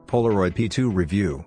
Polaroid P2 Review.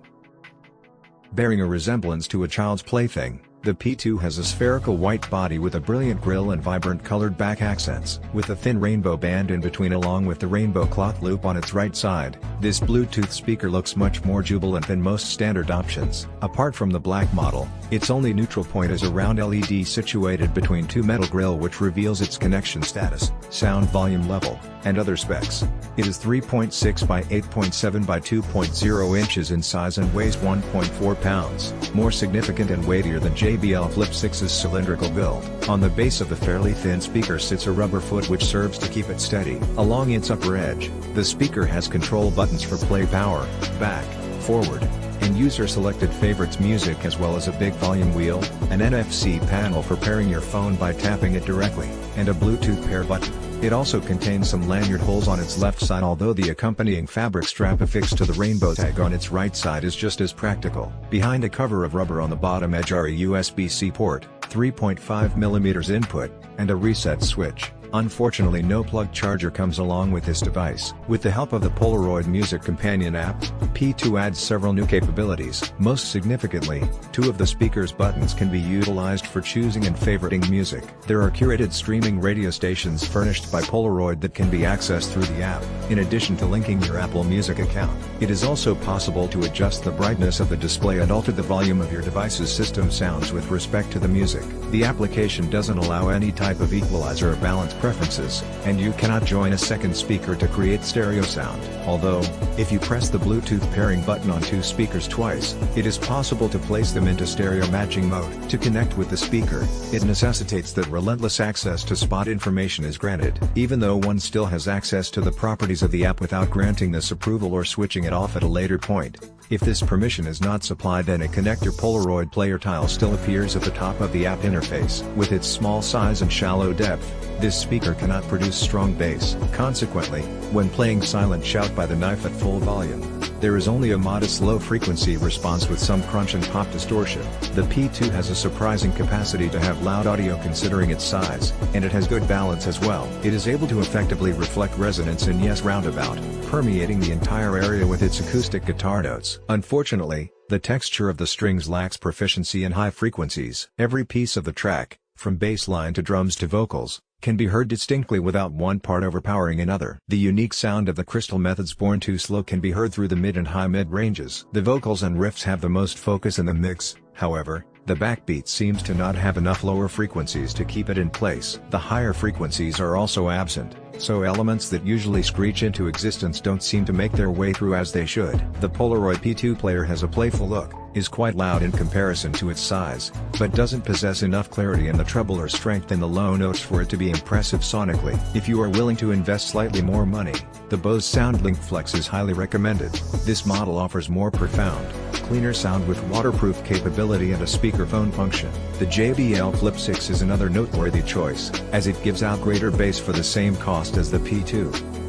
Bearing a resemblance to a child's plaything, the P2 has a spherical white body with a brilliant grille and vibrant colored back accents, with a thin rainbow band in between along with the rainbow cloth loop on its right side. This Bluetooth speaker looks much more jubilant than most standard options. Apart from the black model, its only neutral point is a round LED situated between two metal grille which reveals its connection status, sound volume level, and other specs. It is 3.6 by 8.7 by 2.0 inches in size and weighs 1.4 pounds, more significant and weightier than JBL Flip 6's cylindrical build. On the base of the fairly thin speaker sits a rubber foot which serves to keep it steady. Along its upper edge, the speaker has control buttons for play, power, back, forward, and user-selected favorites music, as well as a big volume wheel, an NFC panel for pairing your phone by tapping it directly, and a Bluetooth pair button. It also contains some lanyard holes on its left side, although the accompanying fabric strap affixed to the rainbow tag on its right side is just as practical. Behind a cover of rubber on the bottom edge are a USB-C port, 3.5mm input, and a reset switch. Unfortunately, no plug charger comes along with this device. With the help of the Polaroid Music Companion app, P2 adds several new capabilities. Most significantly, two of the speaker's buttons can be utilized for choosing and favoriting music. There are curated streaming radio stations furnished by Polaroid that can be accessed through the app, in addition to linking your Apple Music account. It is also possible to adjust the brightness of the display and alter the volume of your device's system sounds with respect to the music. The application doesn't allow any type of equalizer or balance preferences, and you cannot join a second speaker to create stereo sound. Although, if you press the Bluetooth pairing button on two speakers twice, it is possible to place them into stereo matching mode. To connect with the speaker, it necessitates that relentless access to spot information is granted, even though one still has access to the properties of the app without granting this approval or switching it off at a later point. If this permission is not supplied, then a connector Polaroid player tile still appears at the top of the app interface. With its small size and shallow depth, this speaker cannot produce strong bass. Consequently, when playing Silent Shout by the Knife at full volume, there is only a modest low-frequency response with some crunch and pop distortion. The P2 has a surprising capacity to have loud audio considering its size, and it has good balance as well. It is able to effectively reflect resonance in Yes Roundabout, permeating the entire area with its acoustic guitar notes. Unfortunately, the texture of the strings lacks proficiency in high frequencies. Every piece of the track, from bass line to drums to vocals, can be heard distinctly without one part overpowering another. The unique sound of the Crystal Method's Born Too Slow can be heard through the mid and high mid ranges. The vocals and riffs have the most focus in the mix, however, the backbeat seems to not have enough lower frequencies to keep it in place. The higher frequencies are also absent, so elements that usually screech into existence don't seem to make their way through as they should. The Polaroid P2 player has a playful look, is quite loud in comparison to its size, but doesn't possess enough clarity in the treble or strength in the low notes for it to be impressive sonically. If you are willing to invest slightly more money, the Bose SoundLink Flex is highly recommended. This model offers more profound, cleaner sound with waterproof capability and a speakerphone function. The JBL Flip 6 is another noteworthy choice, as it gives out greater bass for the same cost as the P2.